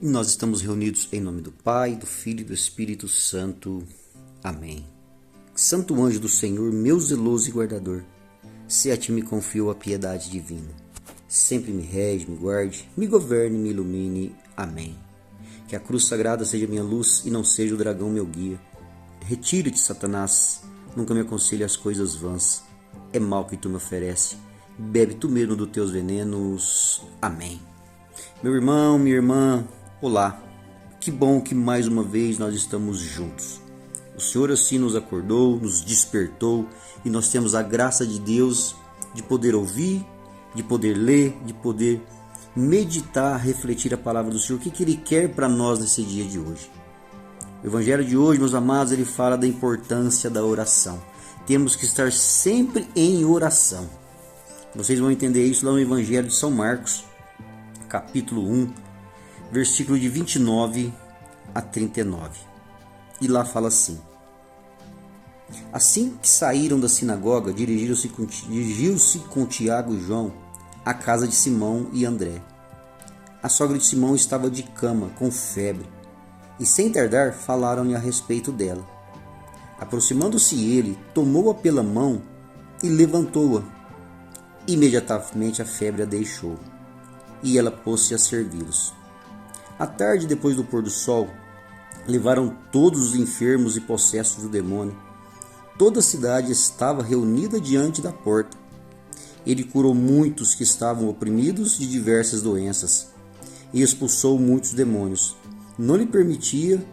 E nós estamos reunidos em nome do Pai, do Filho e do Espírito Santo. Amém. Santo anjo do Senhor, meu zeloso e guardador, se a ti me confio a piedade divina, sempre me rege, me guarde, me governe, me ilumine. Amém. Que a cruz sagrada seja minha luz e não seja o dragão meu guia. Retira-te, Satanás, nunca me aconselhe as coisas vãs. É mal que tu me oferece, bebe tu mesmo dos teus venenos. Amém. Meu irmão, minha irmã, olá. Que bom que mais uma vez nós estamos juntos. O Senhor assim nos acordou, nos despertou e nós temos a graça de Deus de poder ouvir, de poder ler, de poder meditar, refletir a palavra do Senhor. O que Ele quer para nós nesse dia de hoje? O Evangelho de hoje, meus amados, ele fala da importância da oração. Temos que estar sempre em oração. Vocês vão entender isso lá no Evangelho de São Marcos, capítulo 1, versículo de 29 a 39. E lá fala assim: Assim que saíram da sinagoga, dirigiu-se com Tiago e João à casa de Simão e André. A sogra de Simão estava de cama, com febre, e sem tardar falaram-lhe a respeito dela. Aproximando-se ele, tomou-a pela mão e levantou-a. Imediatamente a febre a deixou, e ela pôs-se a servi-los. À tarde, depois do pôr do sol, levaram todos os enfermos e possessos do demônio. Toda a cidade estava reunida diante da porta. Ele curou muitos que estavam oprimidos de diversas doenças e expulsou muitos demônios. Não lhe permitia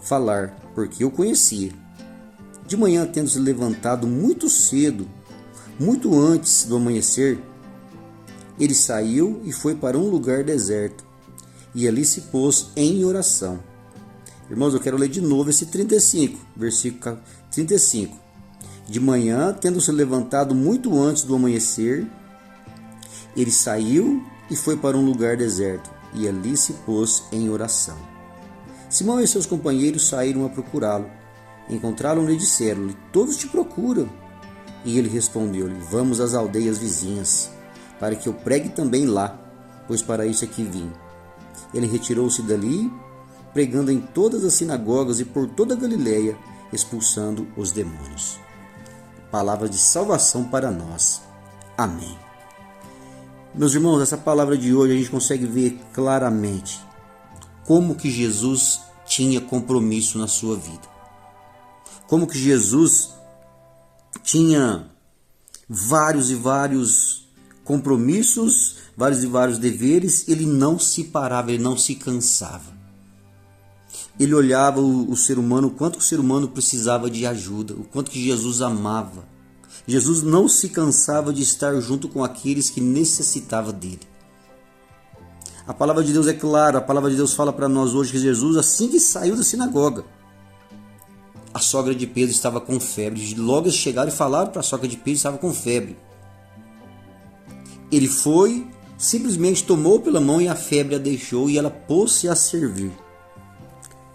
falar, porque o conhecia. De manhã, tendo-se levantado muito cedo, muito antes do amanhecer, ele saiu e foi para um lugar deserto, e ali se pôs em oração. Irmãos, eu quero ler de novo esse 35, versículo 35. De manhã, tendo se levantado muito antes do amanhecer, ele saiu e foi para um lugar deserto, e ali se pôs em oração. Simão e seus companheiros saíram a procurá-lo. Encontraram-no e disseram-lhe: Todos te procuram. E ele respondeu-lhe: Vamos às aldeias vizinhas, para que eu pregue também lá, pois para isso é que vim. Ele retirou-se dali, pregando em todas as sinagogas e por toda a Galileia, expulsando os demônios. Palavra de salvação para nós. Amém. Meus irmãos, essa palavra de hoje a gente consegue ver claramente como que Jesus tinha compromisso na sua vida. Como que Jesus tinha vários e vários compromissos, vários e vários deveres. Ele não se parava, ele não se cansava. Ele olhava o ser humano, o quanto o ser humano precisava de ajuda, o quanto que Jesus amava. Jesus não se cansava de estar junto com aqueles que necessitavam dele. A palavra de Deus é clara, a palavra de Deus fala para nós hoje que Jesus, assim que saiu da sinagoga, a sogra de Pedro estava com febre. Logo eles chegaram e falaram para a sogra de Pedro que estava com febre. Ele foi, simplesmente tomou pela mão e a febre a deixou e ela pôs-se a servir.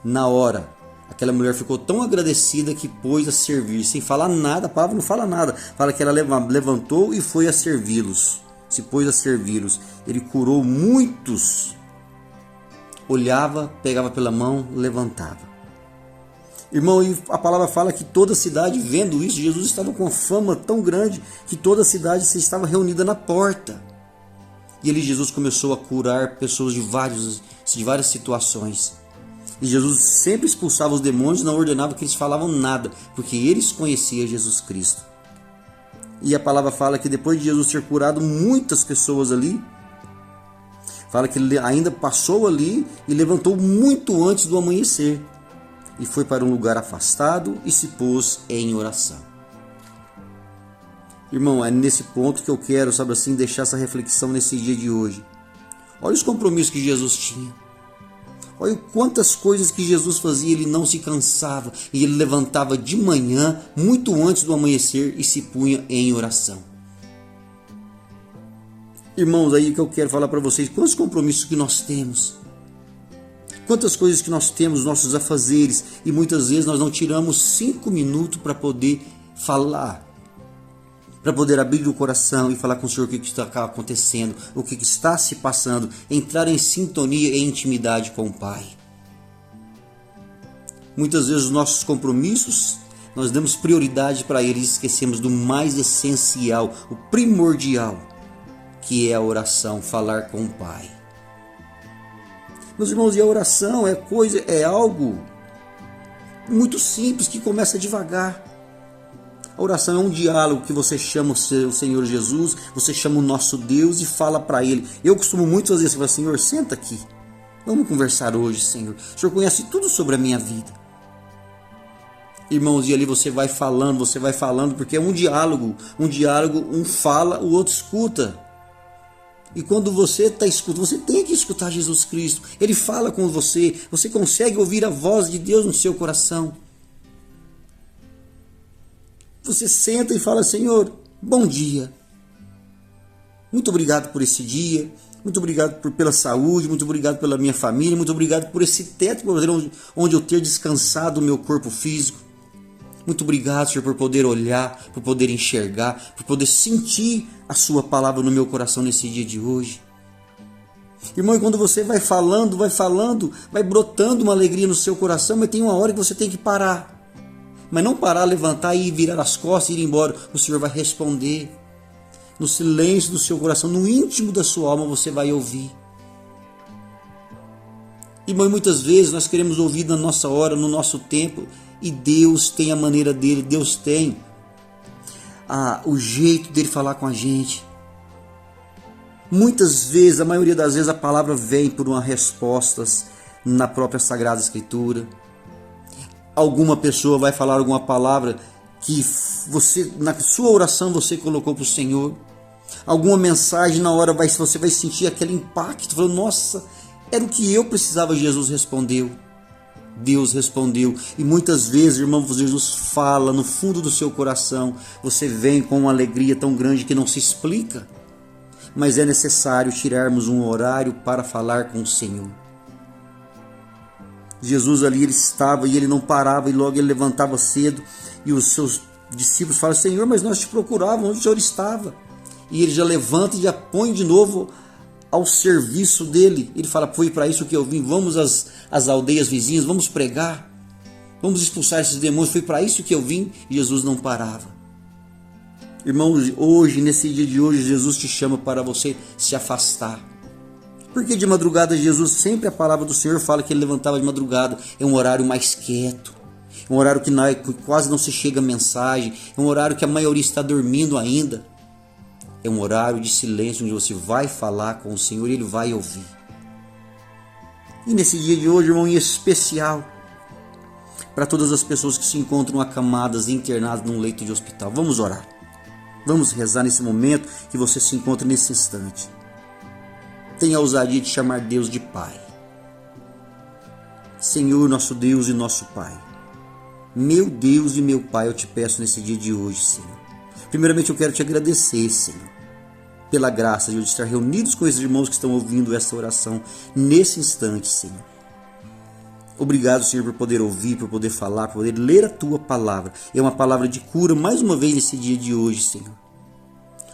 Na hora, aquela mulher ficou tão agradecida que pôs a servir, sem falar nada. A palavra não fala nada, fala que ela levantou e foi a servi-los, se pôs a servi-los. Ele curou muitos, olhava, pegava pela mão, levantava. Irmão, e a palavra fala que toda a cidade, vendo isso, Jesus estava com uma fama tão grande que toda a cidade se estava reunida na porta. E ali Jesus começou a curar pessoas de várias situações. E Jesus sempre expulsava os demônios, não ordenava que eles falavam nada, porque eles conheciam Jesus Cristo. E a palavra fala que depois de Jesus ter curado muitas pessoas ali, fala que ele ainda passou ali e levantou muito antes do amanhecer. E foi para um lugar afastado e se pôs em oração. Irmão, é nesse ponto que eu quero, sabe assim, deixar essa reflexão nesse dia de hoje. Olha os compromissos que Jesus tinha. Olha quantas coisas que Jesus fazia, ele não se cansava. E ele levantava de manhã, muito antes do amanhecer, e se punha em oração. Irmãos, aí que eu quero falar para vocês, quantos compromissos que nós temos. Quantas coisas que nós temos, nossos afazeres, e muitas vezes nós não tiramos 5 minutos para poder falar, para poder abrir o coração e falar com o Senhor o que está acontecendo, o que está se passando, entrar em sintonia e intimidade com o Pai. Muitas vezes os nossos compromissos, nós damos prioridade para eles e esquecemos do mais essencial, o primordial, que é a oração, falar com o Pai. Meus irmãos, e a oração é algo muito simples que começa devagar. A oração é um diálogo que você chama o Senhor Jesus, você chama o nosso Deus e fala para Ele. Eu costumo muito fazer isso, Senhor, senta aqui, vamos conversar hoje, Senhor. O Senhor conhece tudo sobre a minha vida. Irmãos, e ali você vai falando, porque é um diálogo, um fala, o outro escuta. E quando você está escutando, você tem que escutar Jesus Cristo. Ele fala com você, você consegue ouvir a voz de Deus no seu coração. Você senta e fala: Senhor, bom dia. Muito obrigado por esse dia, muito obrigado pela saúde, muito obrigado pela minha família, muito obrigado por esse teto onde eu ter descansado o meu corpo físico. Muito obrigado, Senhor, por poder olhar, por poder enxergar, por poder sentir a sua palavra no meu coração nesse dia de hoje. Irmão, e quando você vai falando, vai brotando uma alegria no seu coração, mas tem uma hora que você tem que parar. Mas não parar, levantar e virar as costas e ir embora. O Senhor vai responder. No silêncio do seu coração, no íntimo da sua alma, você vai ouvir. Irmão, e muitas vezes nós queremos ouvir na nossa hora, no nosso tempo, e Deus tem a maneira dele, Deus tem o jeito dele falar com a gente. Muitas vezes, a maioria das vezes, a palavra vem por uma resposta na própria Sagrada Escritura. Alguma pessoa vai falar alguma palavra que você, na sua oração, você colocou para o Senhor. Alguma mensagem na hora você vai sentir aquele impacto, falando: nossa, era o que eu precisava. Jesus respondeu. Deus respondeu. E muitas vezes, irmão, Jesus fala no fundo do seu coração. Você vem com uma alegria tão grande que não se explica. Mas é necessário tirarmos um horário para falar com o Senhor. Jesus ali, ele estava e ele não parava, e logo ele levantava cedo, e os seus discípulos falam: Senhor, mas nós te procurávamos, onde o Senhor estava? E ele já levanta e já põe de novo ao serviço dele. Ele fala: foi para isso que eu vim, vamos às aldeias vizinhas, vamos pregar, vamos expulsar esses demônios, foi para isso que eu vim. E Jesus não parava. Irmãos, hoje, nesse dia de hoje, Jesus te chama para você se afastar. Porque de madrugada Jesus, sempre a palavra do Senhor fala que ele levantava de madrugada. É um horário mais quieto, é um horário que quase não se chega mensagem, é um horário que a maioria está dormindo ainda. É um horário de silêncio onde você vai falar com o Senhor e Ele vai ouvir. E nesse dia de hoje, irmão, em especial, para todas as pessoas que se encontram acamadas e internadas num leito de hospital, vamos orar. Vamos rezar nesse momento que você se encontra nesse instante. Tenha a ousadia de chamar Deus de Pai. Senhor, nosso Deus e nosso Pai. Meu Deus e meu Pai, eu te peço nesse dia de hoje, Senhor. Primeiramente eu quero te agradecer, Senhor, pela graça de eu estar reunidos com esses irmãos que estão ouvindo essa oração nesse instante, Senhor. Obrigado, Senhor, por poder ouvir, por poder falar, por poder ler a Tua palavra. É uma palavra de cura, mais uma vez, nesse dia de hoje, Senhor.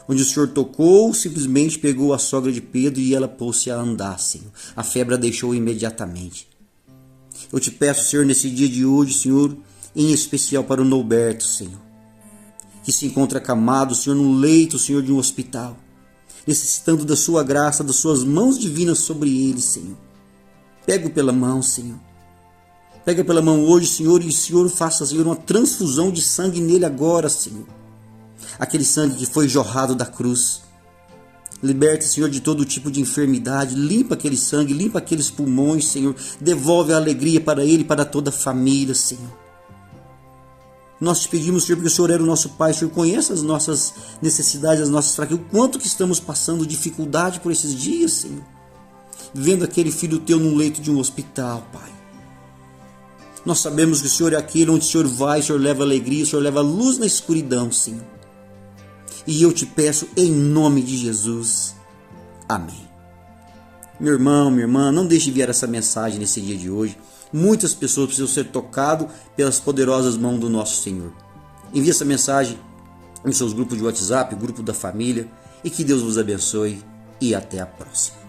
Onde o Senhor tocou, simplesmente pegou a sogra de Pedro e ela pôs-se a andar, Senhor. A febre a deixou imediatamente. Eu te peço, Senhor, nesse dia de hoje, Senhor, em especial para o Norberto, Senhor, que se encontra acamado, Senhor, no leito, Senhor, de um hospital, necessitando da sua graça, das suas mãos divinas sobre ele, Senhor. Pega-o pela mão, Senhor. Pega pela mão hoje, Senhor, e o Senhor faça, Senhor, uma transfusão de sangue nele agora, Senhor. Aquele sangue que foi jorrado da cruz. Liberta, Senhor, de todo tipo de enfermidade. Limpa aquele sangue, limpa aqueles pulmões, Senhor. Devolve a alegria para ele e para toda a família, Senhor. Nós te pedimos, Senhor, porque o Senhor era o nosso Pai. O Senhor conhece as nossas necessidades, as nossas fraquezas. O quanto que estamos passando dificuldade por esses dias, Senhor. Vendo aquele filho teu num leito de um hospital, Pai. Nós sabemos que o Senhor é aquele onde o Senhor vai, o Senhor leva alegria, o Senhor leva luz na escuridão, Senhor. E eu te peço em nome de Jesus. Amém. Meu irmão, minha irmã, não deixe de enviar essa mensagem nesse dia de hoje. Muitas pessoas precisam ser tocadas pelas poderosas mãos do nosso Senhor. Envie essa mensagem nos seus grupos de WhatsApp, grupo da família, e que Deus vos abençoe e até a próxima.